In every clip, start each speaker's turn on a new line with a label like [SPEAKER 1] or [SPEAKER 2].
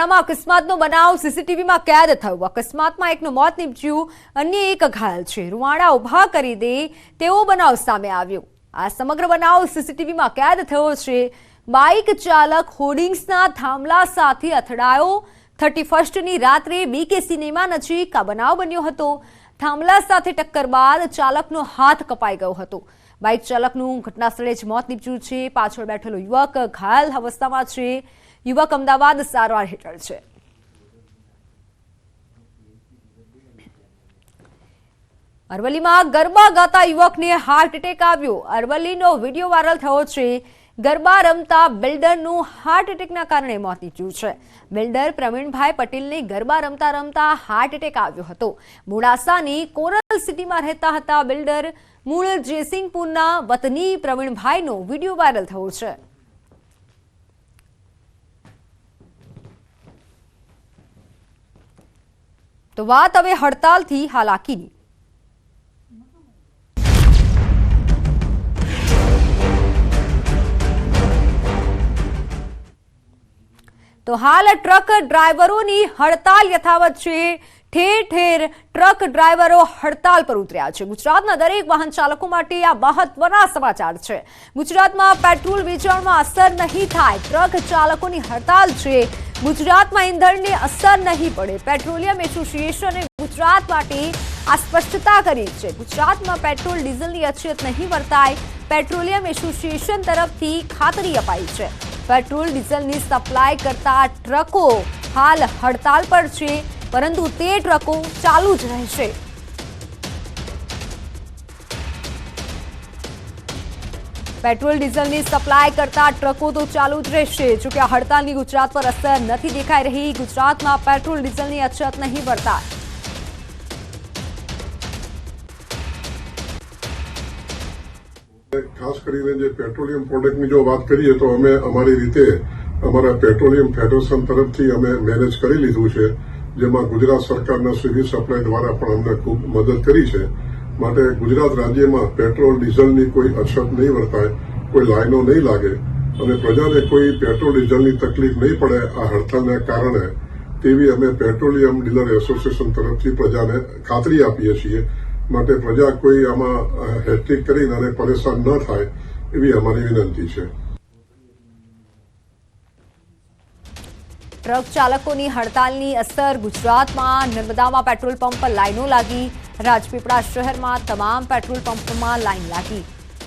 [SPEAKER 1] કડાણામાં અકસ્માતનો બનાવ સીસીટીવીમાં કેદ થયો। અકસ્માતમાં એકનું મોત નીપજ્યું, અન્ય એક ઘાયલ છે। રૂવાડા ઉભા કરી દે તેવો બનાવ સામે આવ્યો। આ સમગ્ર બનાવ સીસીટીવીમાં કેદ થયો છે। બાઇક ચાલક હોર્ડિંગ્સના થાંભલા સાથે અથડાયો। 31ની રાત્રે બીકે સિનેમા નજીક આ બનાવ બન્યો હતો। થાંભલા સાથે ટક્કર બાદ ચાલકનો હાથ કપાઈ ગયો હતો। બાઇક ચાલકનું ઘટનાસ્થળે જ મોત નીપજ્યું છે। પાછળ બેઠેલો યુવક ઘાયલ અવસ્થામાં છે। યુવક અમદાવાદ સારવાર હેઠળ છે। અરવલ્લીમાં ગરબા ગાતા યુવકને હાર્ટ એટેક આવ્યો। અરવલ્લીનો વિડીયો વાયરલ થયો છે। ગરબા રમતા બિલ્ડરનું હાર્ટ એટેકના કારણે મોત નીપજ્યું છે। બિલ્ડર પ્રવીણભાઈ પટેલને ગરબા રમતા રમતા હાર્ટ એટેક આવ્યો હતો। મોડાસાની કોરલ સિટીમાં રહેતા હતા બિલ્ડર। મૂળ જયસિંહપુરના વતની પ્રવીણભાઈનો વિડીયો વાયરલ થયો છે। તો વાત હવે હડતાલથી હાલાકીની। તો હાલ ટ્રક ડ્રાઈવરોની હડતાલ યથાવત છે। ઠેર ઠેર ટ્રક ડ્રાઈવરો હડતાલ પર ઉતર્યા છે। ગુજરાતના દરેક વાહન ચાલકો માટે આ મહત્વના સમાચાર છે। ગુજરાતમાં પેટ્રોલ વેચાણમાં અસર નહીં થાય, ટ્રક ચાલકોની હડતાલ છે। ગુજરાતમાં ઈંધણને અસર નહીં પડે, પેટ્રોલિયમ એસોસિએશને ગુજરાત માટે આ સ્પષ્ટતા કરી છે। ગુજરાતમાં પેટ્રોલ ડીઝલની અછત નહીં વર્તાય, પેટ્રોલિયમ એસોસિએશન તરફથી ખાતરી અપાઈ છે। પેટ્રોલ ડીઝલની સપ્લાય કરતા ટ્રકો હાલ હડતાલ પર છે, પરંતુ તે ટ્રકો ચાલુ જ રહેશે। પેટ્રોલ ડીઝલની સપ્લાય કરતા ટ્રકો તો ચાલુ જ રહેશે। જો કે આ હડતાલની ગુજરાત પર અસર નથી દેખાઈ રહી। ગુજરાતમાં પેટ્રોલ ડીઝલની અછત નહીં વર્તાય।
[SPEAKER 2] ખાસ કરીને જે પેટ્રોલિયમ પ્રોડક્ટની જો વાત કરીએ તો અમે અમારી રીતે અમારા પેટ્રોલિયમ ફેડરેશન તરફથી અમે મેનેજ કરી લીધું છે, જેમાં ગુજરાત સરકારના સિવિલ સપ્લાય દ્વારા પણ અમને ખૂબ મદદ કરી છે। માટે ગુજરાત રાજ્યમાં પેટ્રોલ ડીઝલની કોઈ અછત નહીં વર્તાય, કોઈ લાઈનો નહીં લાગે અને પ્રજાને કોઈ પેટ્રોલ ડીઝલની તકલીફ નહીં પડે આ હડતાલના કારણે, તેવી અમે પેટ્રોલિયમ ડીલર એસોસિએશન તરફથી પ્રજાને ખાતરી આપીએ છીએ। માટે પ્રજા કોઈ આમાં હેટ્રિક કરીને અને પરેશાન ન થાય એવી અમારી વિનંતી છે।
[SPEAKER 1] ટ્રક ચાલકોની હડતાલની અસર ગુજરાતમાં નર્મદામાં પેટ્રોલ પંપ પર લાઈનો લાગી। રાજપીપળા શહેરમાં તમામ પેટ્રોલ પંપમાં લાઈન લાગી।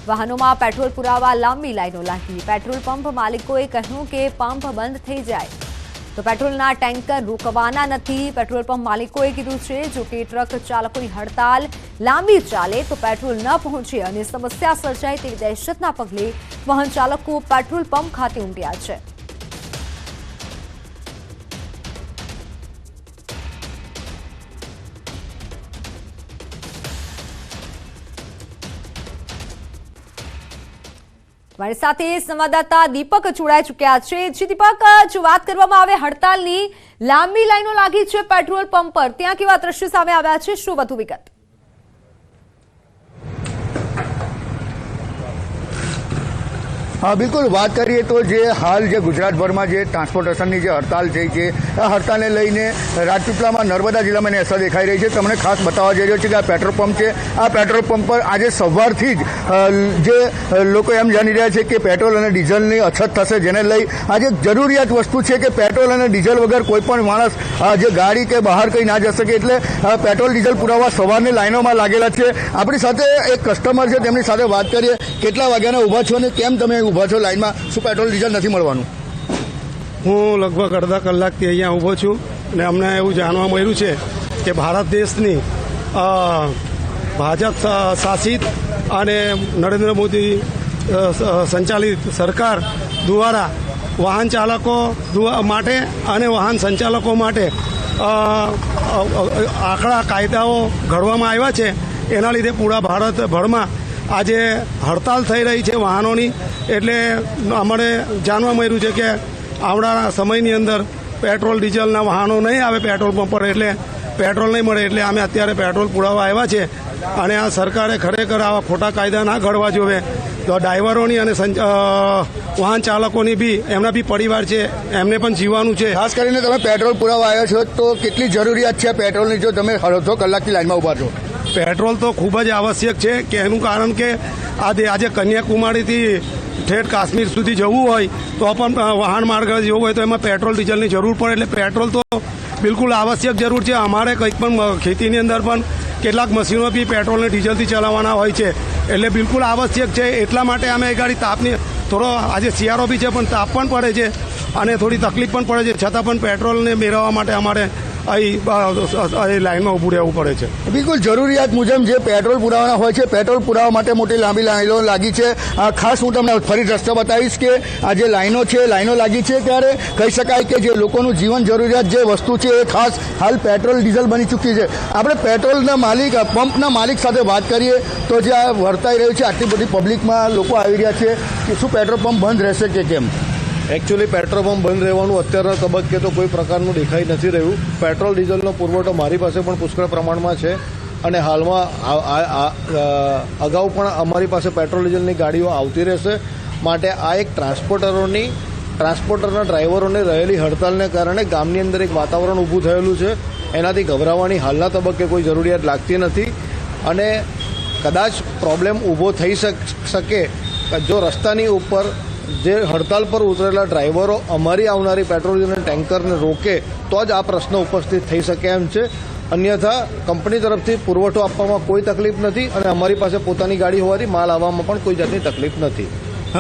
[SPEAKER 1] વાહનોમાં પેટ્રોલ પુરાવા લાંબી લાઈનો લાગી। પેટ્રોલ પંપ માલિકોએ કહ્યું કે પંપ બંધ થઈ જાય તો પેટ્રોલના ટેન્કર રોકવાના નથી। પેટ્રોલ પંપ માલિકોએ કીધું છે। જો કે ટ્રક ચાલકોની હડતાલ લાંબી ચાલે તો પેટ્રોલ ન પહોંચે અને સમસ્યા સર્જાય તેવી દહેશતના પગલે વાહન ચાલકો પેટ્રોલ પંપ ખાતે ઉમટ્યા છે। મારી સાથે સંવાદદાતા દીપક જોડાઈ ચૂક્યા છે। જી દીપક, જો વાત કરવામાં આવે હડતાલની, લાંબી લાઈનો લાગી છે પેટ્રોલ પંપ પર, ત્યાં કેવા દ્રશ્યો સામે આવ્યા છે, શું વધુ વિગત?
[SPEAKER 3] हाँ बिल्कुल, बात करिए तो जे हाल जे गुजरातभરમાં જે ટ્રાન્સપોર્ટેશનની જે હડતાલ થઈ છે, આ હડતાલને લઈને રાજપીપળામાં નર્મદા જિલ્લામાં અસર દેખાઈ રહી છે। તમને ખાસ બતાવવા જઈ રહ્યો છે કે આ પેટ્રોલ પંપ છે। આ પેટ્રોલ પંપ પર આજે સવારથી જ જે લોકો એમ જાણી રહ્યા છે કે પેટ્રોલ અને ડીઝલની અછત થશે, જેને લઈ આજે જરૂરિયાત વસ્તુ છે કે પેટ્રોલ અને ડીઝલ વગર કોઈ પણ માણસ જે ગાડી કે બહાર કંઈ ના જઈ શકે, એટલે પેટ્રોલ ડીઝલ પુરાવા સવારની લાઈનોમાં લાગેલા છે। આપણી સાથે એક કસ્ટમર છે, તેમની સાથે વાત કરીએ। કેટલા વાગ્યાના ઊભા છો અને કેમ તમે ઊભા છો લાઈનમાં? શું પેટ્રોલ ડીઝલ નથી મળવાનું?
[SPEAKER 4] હું લગભગ અડધા કલાકથી અહીંયા ઊભો છું અને અમને એવું જાણવા મળ્યું છે કે ભારત દેશની ભાજપ શાસિત અને નરેન્દ્ર મોદી સંચાલિત સરકાર દ્વારા વાહન ચાલકો માટે અને વાહન સંચાલકો માટે આકરા કાયદાઓ ઘડવામાં આવ્યા છે। એના લીધે પૂરા ભારતભરમાં આજે હડતાલ થઈ રહી છે વાહનોની। એટલે અમને જાણવા મળ્યું છે કે આવનારા સમયની અંદર પેટ્રોલ ડીઝલના વાહનો નહીં આવે પેટ્રોલ પંપ પર, એટલે પેટ્રોલ નહીં મળે। એટલે અમે અત્યારે પેટ્રોલ પુરાવા આવ્યા છે અને આ સરકારે ખરેખર આવા ખોટા કાયદા ના ઘડવા જોઈએ। તો ડ્રાઈવરોની અને વાહન ચાલકોની બી એમના બી પરિવાર છે, એમને પણ જીવવાનું છે.
[SPEAKER 3] ખાસ કરીને તમે પેટ્રોલ પુરાવા આવ્યા છો તો કેટલી જરૂરિયાત છે પેટ્રોલની જો તમે અડધો કલાકથી લાઈનમાં ઉભા છો?
[SPEAKER 4] પેટ્રોલ તો ખૂબ જ આવશ્યક છે કે એનું કારણ કે આજે કન્યાકુમારીથી ઠેઠ કાશ્મીર સુધી જવું હોય તો પણ વાહન માર્ગ જવું હોય તો એમાં પેટ્રોલ ડીઝલની જરૂર પડે, એટલે પેટ્રોલ તો બિલકુલ આવશ્યક જરૂર છે. અમારે કંઈક પણ ખેતીની અંદર પણ કેટલાક મશીનો બી પેટ્રોલ અને ડીઝલથી ચલાવવાના હોય છે, એટલે બિલકુલ આવશ્યક છે. એટલા માટે અમે એ ગાડી તાપની થોડો આજે શિયાળો બી છે પણ તાપ પણ પડે છે અને થોડી તકલીફ પણ પડે છે, છતાં પણ પેટ્રોલને મેળવવા માટે અમારે અહીં લાઈનમાં ઊભું રહેવું પડે છે.
[SPEAKER 3] બિલકુલ જરૂરિયાત મુજબ જે પેટ્રોલ પુરાવાના હોય છે, પેટ્રોલ પુરાવા માટે મોટી લાંબી લાઈનો લાગી છે. ખાસ હું તમને ફરી રસ્તો બતાવીશ કે આ જે લાઈનો લાગી છે ત્યારે કહી શકાય કે જે લોકોનું જીવન જરૂરિયાત જે વસ્તુ છે એ ખાસ હાલ પેટ્રોલ ડીઝલ બની ચૂકી છે. આપણે પેટ્રોલના માલિક પંપના માલિક સાથે વાત કરીએ તો જે આ વર્તાઈ રહ્યું છે, આટલી બધી પબ્લિકમાં લોકો આવી રહ્યા છે, કે શું પેટ્રોલ પંપ બંધ રહેશે કે કેમ?
[SPEAKER 5] એકચ્યુઅલી પેટ્રોલ પંપ બંધ રહેવાનું અત્યારના તબક્કે તો કોઈ પ્રકારનું દેખાઈ નથી રહ્યું. પેટ્રોલ ડીઝલનો પુરવઠો મારી પાસે પણ પુષ્કળ પ્રમાણમાં છે અને હાલમાં અગાઉ પણ અમારી પાસે પેટ્રોલ ડીઝલની ગાડીઓ આવતી રહેશે. માટે આ એક ટ્રાન્સપોર્ટરના ડ્રાઈવરોને રહેલી હડતાલને કારણે ગામની અંદર એક વાતાવરણ ઊભું થયેલું છે. એનાથી ગભરાવાની હાલના તબક્કે કોઈ જરૂરિયાત લાગતી નથી અને કદાચ પ્રોબ્લેમ ઊભો થઈ શકે જો રસ્તાની ઉપર જે હડતાલ પર ઉતરેલા ડ્રાઈવરો અમારી આવનારી પેટ્રોલ અને ટેન્કરને રોકે તો જ આ પ્રશ્ન ઉપસ્થિત થઈ શકે એમ છે. અન્યથા કંપની તરફથી પુરવઠો આપવામાં કોઈ તકલીફ નથી અને અમારી પાસે પોતાની ગાડી હોવાથી માલ આવવામાં પણ કોઈ જાતની તકલીફ નથી.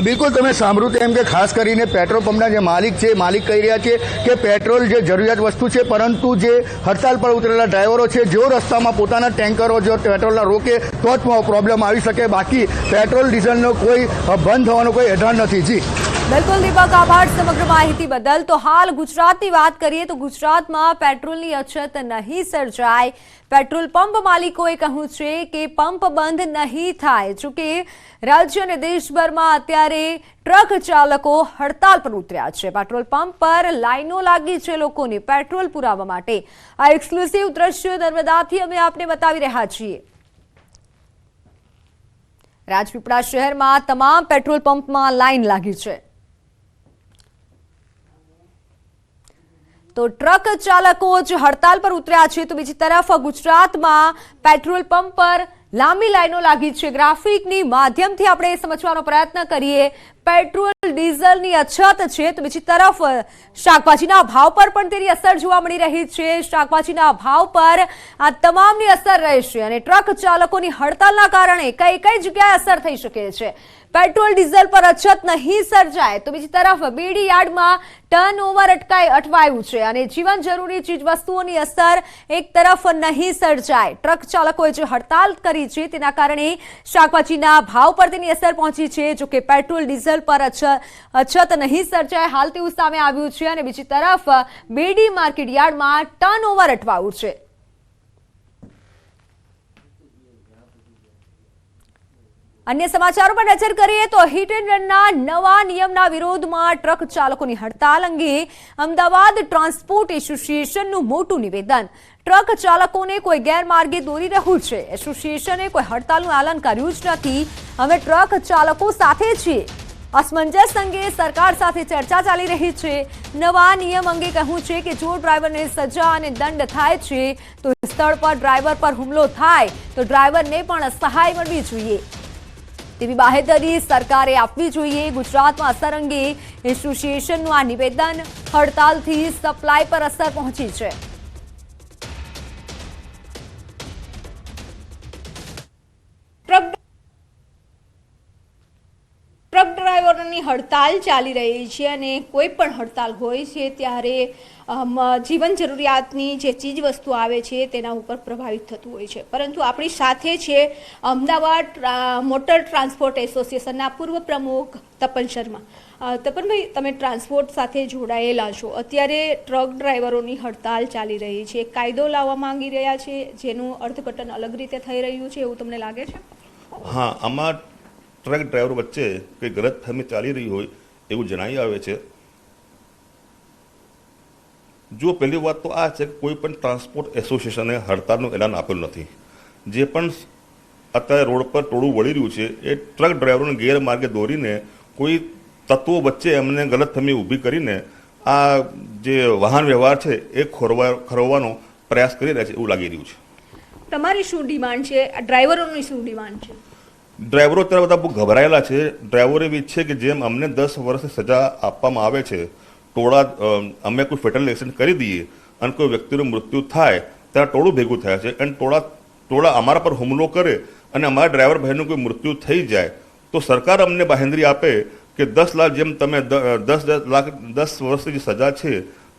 [SPEAKER 3] બિલકુલ તમે સાંભળ્યું તેમ કે ખાસ કરીને પેટ્રોલ પંપના જે માલિક છે, માલિક કહી રહ્યા છે કે પેટ્રોલ જે જરૂરિયાત વસ્તુ છે, પરંતુ જે હડતાલ પર ઉતરેલા ડ્રાઈવરો છે જો રસ્તામાં પોતાના ટેન્કરો જો પેટ્રોલના રોકે તો જ પ્રોબ્લેમ આવી શકે, બાકી પેટ્રોલ ડીઝલનો કોઈ બંધ થવાનો કોઈ એઢાણ નથી. જી
[SPEAKER 1] બિલકુલ દીપક, આભાર સમગ્ર માહિતી બદલ. તો હાલ ગુજરાતની વાત કરીએ તો ગુજરાતમાં પેટ્રોલની અછત નહીં સર્જાય. પેટ્રોલ પંપ માલિકોએ કહ્યું છે કે પંપ બંધ નહીં થાય. જોકે રાજ્ય અને દેશભરમાં અત્યારે ટ્રક ચાલકો હડતાલ પર ઉતર્યા છે. પેટ્રોલ પંપ પર લાઈનો લાગી છે લોકોને પેટ્રોલ પુરાવવા માટે. આ એક્સક્લુસિવ દ્રશ્યો નર્મદાથી અમે આપને બતાવી રહ્યા છીએ. રાજપીપળા શહેરમાં તમામ પેટ્રોલ પંપમાં લાઈન લાગી છે. તો ટ્રક ચાલકો જ હડતાલ પર ઉતર્યા છે તો બીજી તરફ ગુજરાતમાં પેટ્રોલ પંપ પર લાંબી લાઈનો લાગી છે. ગ્રાફિકની માધ્યમથી આપણે સમજવાનો પ્રયત્ન કરીએ. પેટ્રોલ ડીઝલની અછત છે તો બીજી તરફ શાકભાજીના ભાવ પર પણ તેની અસર જોવા મળી રહી છે. શાકભાજીના ભાવ પર આ તમામની અસર રહેશે અને ટ્રક ચાલકોની હડતાલના કારણે કઈ કઈ જગ્યાએ અસર થઈ શકે છે. પેટ્રોલ ડીઝલ પર અછત નહીં સર્જાય તો બીજી તરફ બીડી યાર્ડમાં ટર્નઓવર અટવાયું છે અને જીવન જરૂરી ચીજવસ્તુઓની અસર એક તરફ નહીં સર્જાય. ટ્રક ચાલકોએ જે હડતાલ કરી છે તેના કારણે શાકભાજીના ભાવ પર તેની અસર પહોંચી છે. જોકે પેટ્રોલ ડીઝલ પર અછત નહીં સર્જાય હાલ તેવું સામે આવ્યું છે અને બીજી તરફ બીડી માર્કેટ યાર્ડમાં ટર્નઓવર અટવાયું છે. અન્ય સમાચારો પર નજર કરીએ તો હિટ એન્ડ રનના નવા નિયમના વિરોધમાં ટ્રક ચાલકોની હડતાલ અંગે અમદાવાદ ટ્રાન્સપોર્ટ એસોસિએશનનું મોટું નિવેદન. ટ્રક ચાલકોને કોઈ ગેરમાર્ગે દોરી રહ્યું છે. એસોસિએશને કોઈ હડતાલનું એલાન કર્યું જ નથી. અમે ટ્રક ચાલકો સાથે છીએ. અસમંજસ અંગે સરકાર સાથે ચર્ચા ચાલી રહી છે. નવા નિયમ અંગે કહ્યું છે કે જો ડ્રાઈવરને સજા અને દંડ થાય છે તો સ્થળ પર ડ્રાઈવર પર હુમલો થાય તો ડ્રાઈવરને પણ સહાય મળવી જોઈએ તેવી બાહેધરી સરકારે આપવી જોઈએ. ગુજરાતમાં અસર અંગે એસોસિએશનનું આ નિવેદન. હડતાલથી સપ્લાય પર અસર પહોંચી છે. ટ્રક ડ્રાઈવરોની હડતાલ ચાલી રહી છે અને કોઈ પણ હડતાલ હોય છે ત્યારે જીવન જરૂરિયાતની જે ચીજ વસ્તુ આવે છે તેના ઉપર પ્રભાવિત થતું હોય છે. પરંતુ આપણી સાથે છે અમદાવાદ મોટર ટ્રાન્સપોર્ટ એસોસિએશનના પૂર્વ પ્રમુખ તપન શર્મા. તપનભાઈ, તમે ટ્રાન્સપોર્ટ સાથે જોડાયેલા છો. અત્યારે ટ્રક ડ્રાઈવરોની હડતાલ ચાલી રહી છે. કાયદો લાવવા માંગી રહ્યા છે જેનું અર્થઘટન અલગ રીતે થઈ રહ્યું છે એવું તમને લાગે છે?
[SPEAKER 6] હા, આમાં ટ્રક ડ્રાઈવરો વચ્ચે કંઈ ગલતફહમી ચાલી રહી હોય એવું જણાઈ આવે છે. જો પહેલી વાત તો આ છે કે કોઈ પણ ટ્રાન્સપોર્ટ એસોસિએશને હડતાલનું એલાન આપેલું નથી. જે પણ અત્યારે રોડ પર ટોળું વળી રહ્યું છે એ ટ્રક ડ્રાઈવરોને ગેરમાર્ગે દોરીને કોઈ તત્વો વચ્ચે એમને ગલતફહમી ઊભી કરીને આ જે વાહન વ્યવહાર છે એ ખોરવવાનો પ્રયાસ કરી રહ્યા છે એવું લાગી રહ્યું છે.
[SPEAKER 1] તમારી શું ડિમાન્ડ છે? ડ્રાઈવરોની શું ડિમાન્ડ છે?
[SPEAKER 6] ડ્રાઈવરો અત્યારે બધા બહુ ગભરાયેલા છે. ડ્રાઈવરો એવી ઈચ્છે કે જેમ અમને 10 વર્ષની સજા આપવામાં આવે છે, અમે કોઈ ફેટલ એક્સિડન્ટ કરી દઈએ અને કોઈ વ્યક્તિનું મૃત્યુ થાય ત્યારે ટોળું ભેગું થાય છે અને ટોળા અમારા પર હુમલો કરે અને અમારા ડ્રાઈવર ભાઈનું કોઈ મૃત્યુ થઈ જાય તો સરકાર અમને બાહેંધરી આપે કે 10 લાખ જેમ તમે 10 વર્ષની જે સજા છે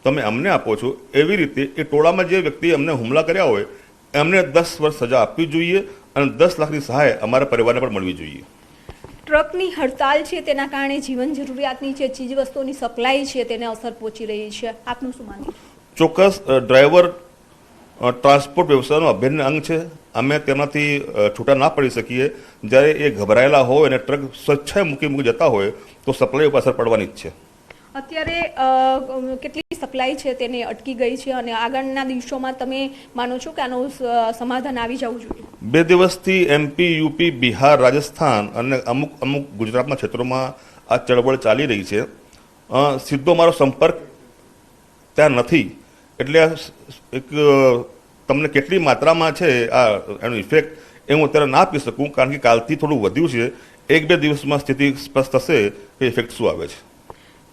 [SPEAKER 6] તમે અમને આપો છો, એવી રીતે એ ટોળામાં જે વ્યક્તિએ અમને હુમલા કર્યા હોય એમને 10 વર્ષ સજા આપવી જોઈએ અને 10 લાખની સહાય અમારા પરિવારને પણ મળવી જોઈએ.
[SPEAKER 1] ટ્રકની હડતાલ છે તેના કારણે જીવન જરૂરિયાતની જે ચીજ વસ્તુઓની સપ્લાય છે તેને અસર પહોંચી રહી છે. આપનું શું માનવું?
[SPEAKER 6] ચોક્કસ ડ્રાઈવર ટ્રાન્સપોર્ટ વ્યવસાયનો અભિન્ન અંગ છે. અમે તેનાથી છૂટા ના પડી શકીએ. જ્યારે એ ગભરાયેલા હોય અને ટ્રક સ્વચ્છાએ મૂકી જતા હોય તો સપ્લાય ઉપર અસર પડવાની જ છે.
[SPEAKER 1] અત્યારે કેટલી સપ્લાય છે તેને અટકી ગઈ છે અને આગળના દિવસોમાં તમે માનો છો કે આનું સમાધાન આવી જવું જોઈએ?
[SPEAKER 6] 2 દિવસથી MP, UP, બિહાર, રાજસ્થાન અને અમુક ગુજરાતના ક્ષેત્રોમાં આ ચળવળ ચાલી રહી છે. સીધો મારો સંપર્ક ત્યાં નથી એટલે એક તમને કેટલી માત્રામાં છે આ એનો ઇફેક્ટ એ હું અત્યારે ના આપી શકું, કારણ કે કાલથી થોડું વધ્યું છે. 1-2 દિવસમાં સ્થિતિ સ્પષ્ટ થશે કે ઇફેક્ટ શું આવે છે.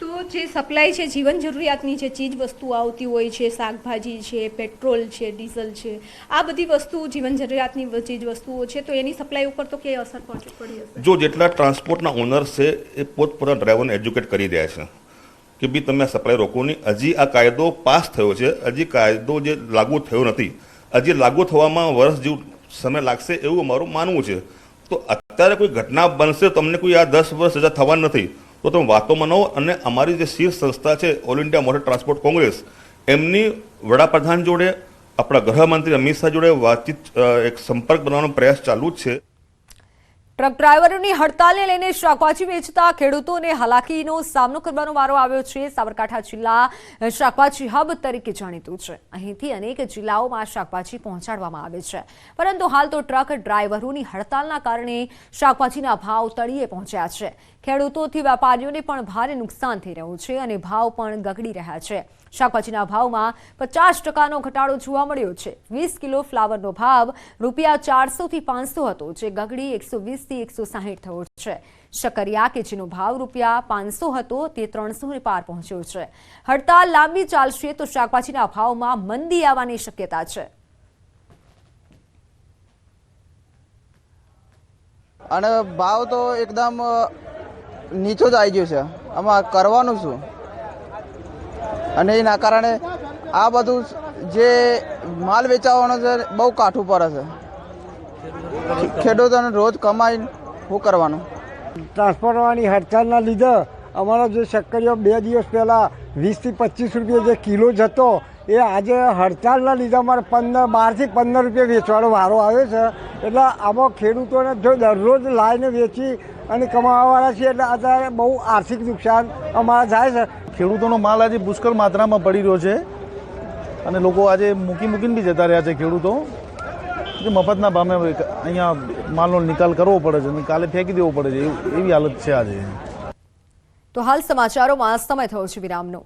[SPEAKER 1] તો જે સપ્લાય છે જીવન જરૂરિયાતની જે ચીજ વસ્તુ આવતી હોય છે, શાકભાજી છે, પેટ્રોલ છે, ડીઝલ છે, આ બધી વસ્તુ જીવન જરૂરિયાતની ચીજ વસ્તુઓ છે, તો એની સપ્લાય ઉપર તો કેવી અસર પડી હશે?
[SPEAKER 6] જો જેટલા ટ્રાન્સપોર્ટના ઓનર્સ છે એ પોતપોતાના ડ્રાઈવરને એજ્યુકેટ કરી રહ્યા છે કે બી તમે સપ્લાય રોકો નહીં. હજી આ કાયદો પાસ થયો છે, હજી કાયદો જે લાગુ થયો નથી, હજી લાગુ થવામાં વર્ષ જેવું સમય લાગશે એવું અમારું માનવું છે. તો અત્યારે કોઈ ઘટના બનશે તો અમને કોઈ આ 10 વર્ષ સજા થવાની નથી, તો તમે વાતો મનાવો અને અમારી જે શીર્ષ સંસ્થા છે all India motor transport Congress એમની વડાપ્રધાન જોડે, આપણા ગૃહમંત્રી અમિત શાહ જોડે વાતચીત, એક સંપર્ક બનાવવાનો પ્રયાસ ચાલુ જ છે.
[SPEAKER 1] ટ્રક ડ્રાઈવરોની હડતાલને લઈને શાકભાજી વેચતા ખેડૂતોને હાલાકીનો સામનો કરવાનો વારો આવ્યો છે. સાબરકાંઠા જિલ્લા શાકભાજી હબ તરીકે જાણીતું છે. અહીંથી અનેક જિલ્લાઓમાં શાકભાજી પહોંચાડવામાં આવે છે, પરંતુ હાલ તો ટ્રક ડ્રાઈવરોની હડતાલના કારણે શાકભાજીના ભાવ તળિયે પહોંચ્યા છે. ખેડૂતોથી વેપારીઓને પણ ભારે નુકસાન થઈ રહ્યું છે અને ભાવ પણ ગગડી રહ્યા છે. શાકભાજીના ભાવમાં 50% ઘટાડો જોવા મળ્યો છે. 20 કિલો ફ્લાવરનો ભાવ ₹400 થી 500 હતો, જે ગગડી 120 થી 160 થયો છે. શકરિયા કે જેનો ભાવ ₹500 હતો તે 300 પાર પહોંચ્યો છે. હડતાલ લાંબી ચાલશે તો શાકભાજીના ભાવમાં મંદી આવવાની શક્યતા છે.
[SPEAKER 7] અને ભાવ તો એકદમ નીચો જ આવી ગયો છે. આમાં કરવાનું શું? અને એના કારણે આ બધું જે માલ વેચાવાનો છે બહુ કાઠું પડે છે. ખેડૂતોને રોજ કમાઈને શું કરવાનું?
[SPEAKER 8] ટ્રાન્સપોર્ટવાળી હડતાલના લીધે અમારો જે શક્કરીઓ 2 દિવસ પહેલાં 20 થી 25 રૂપિયા જે કિલો જતો એ આજે હડતાલના લીધે અમારે 12 થી 15 રૂપિયા વેચવાનો વારો આવ્યો છે. એટલે આમાં ખેડૂતોને જો દરરોજ લાવીને વેચી અને કમાવાવાળા છીએ એટલે અત્યારે બહુ આર્થિક નુકસાન અમારા થાય છે.
[SPEAKER 9] ખેડૂતોનો માલ આજે પુષ્કળ માત્રામાં પડી રહ્યો છે અને લોકો આજે મૂકીને બી જતા રહ્યા છે. ખેડૂતો જે મફતના ભાવે અહીંયા માલનો નિકાલ કરવો પડે છે અને કાલે ફેંકી દેવો પડે છે, એવી હાલત છે આજે.
[SPEAKER 1] તો હાલ સમાચારોમાં સમય થયો છે વિરામનો.